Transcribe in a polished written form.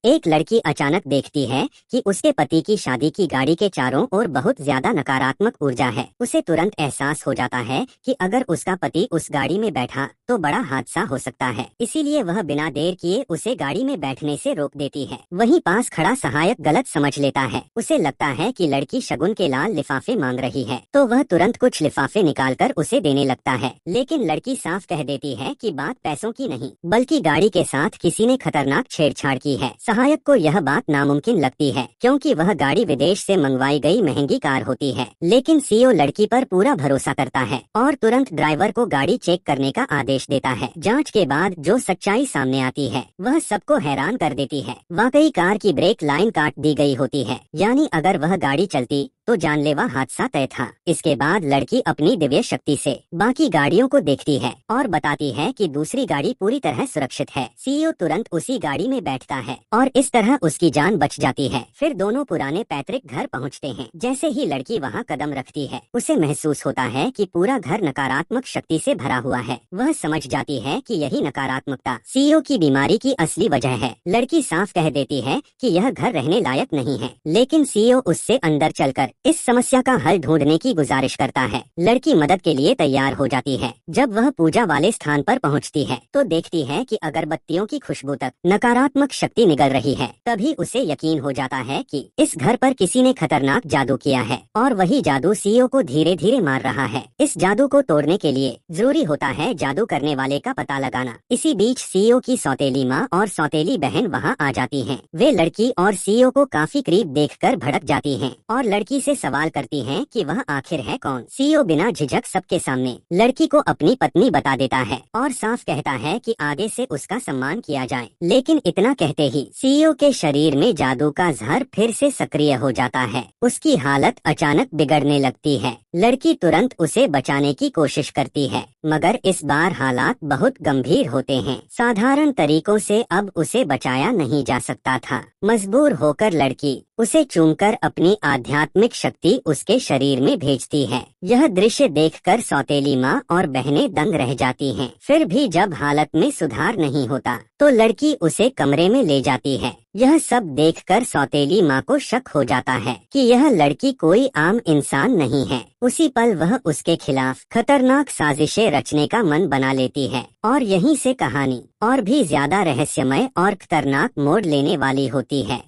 एक लड़की अचानक देखती है कि उसके पति की शादी की गाड़ी के चारों ओर बहुत ज्यादा नकारात्मक ऊर्जा है। उसे तुरंत एहसास हो जाता है कि अगर उसका पति उस गाड़ी में बैठा तो बड़ा हादसा हो सकता है। इसीलिए वह बिना देर किए उसे गाड़ी में बैठने से रोक देती है। वहीं पास खड़ा सहायक गलत समझ लेता है। उसे लगता है कि लड़की शगुन के लाल लिफाफे मांग रही है, तो वह तुरंत कुछ लिफाफे निकालकर उसे देने लगता है। लेकिन लड़की साफ कह देती है कि बात पैसों की नहीं, बल्कि गाड़ी के साथ किसी ने खतरनाक छेड़छाड़ की है। सहायक को यह बात नामुमकिन लगती है, क्योंकि वह गाड़ी विदेश से मंगवाई गई महंगी कार होती है। लेकिन सीओ लड़की पर पूरा भरोसा करता है और तुरंत ड्राइवर को गाड़ी चेक करने का आदेश देता है। जांच के बाद जो सच्चाई सामने आती है वह सबको हैरान कर देती है। वाकई कार की ब्रेक लाइन काट दी गई होती है, यानी अगर वह गाड़ी चलती तो जानलेवा हादसा तय था। इसके बाद लड़की अपनी दिव्य शक्ति से बाकी गाड़ियों को देखती है और बताती है कि दूसरी गाड़ी पूरी तरह सुरक्षित है। सीईओ तुरंत उसी गाड़ी में बैठता है और इस तरह उसकी जान बच जाती है। फिर दोनों पुराने पैतृक घर पहुंचते हैं। जैसे ही लड़की वहां कदम रखती है उसे महसूस होता है कि पूरा घर नकारात्मक शक्ति से भरा हुआ है। वह समझ जाती है कि यही नकारात्मकता सीईओ की बीमारी की असली वजह है। लड़की साफ कह देती है कि यह घर रहने लायक नहीं है, लेकिन सीईओ उससे अंदर चलकर इस समस्या का हल ढूंढने की गुजारिश करता है। लड़की मदद के लिए तैयार हो जाती है। जब वह पूजा वाले स्थान पर पहुंचती है तो देखती है कि अगरबत्तियों की खुशबू तक नकारात्मक शक्ति निकल रही है। तभी उसे यकीन हो जाता है कि इस घर पर किसी ने खतरनाक जादू किया है और वही जादू सीईओ को धीरे धीरे मार रहा है। इस जादू को तोड़ने के लिए जरूरी होता है जादू करने वाले का पता लगाना। इसी बीच सीईओ की सौतेली माँ और सौतेली बहन वहाँ आ जाती हैं। वे लड़की और सीईओ को काफी करीब देखकर भड़क जाती हैं और लड़की से सवाल करती हैं कि वह आखिर है कौन। सीईओ बिना झिझक सबके सामने लड़की को अपनी पत्नी बता देता है और साफ कहता है कि आगे से उसका सम्मान किया जाए। लेकिन इतना कहते ही सीईओ के शरीर में जादू का जहर फिर से सक्रिय हो जाता है। उसकी हालत अचानक बिगड़ने लगती है। लड़की तुरंत उसे बचाने की कोशिश करती है, मगर इस बार हालात बहुत गंभीर होते हैं। साधारण तरीकों से अब उसे बचाया नहीं जा सकता था। मजबूर होकर लड़की उसे चूमकर अपनी आध्यात्मिक शक्ति उसके शरीर में भेजती है। यह दृश्य देखकर सौतेली माँ और बहनें दंग रह जाती हैं। फिर भी जब हालत में सुधार नहीं होता तो लड़की उसे कमरे में ले जाती है। यह सब देखकर सौतेली माँ को शक हो जाता है कि यह लड़की कोई आम इंसान नहीं है। उसी पल वह उसके खिलाफ खतरनाक साजिशें रचने का मन बना लेती है और यहीं से कहानी और भी ज्यादा रहस्यमय और खतरनाक मोड़ लेने वाली होती है।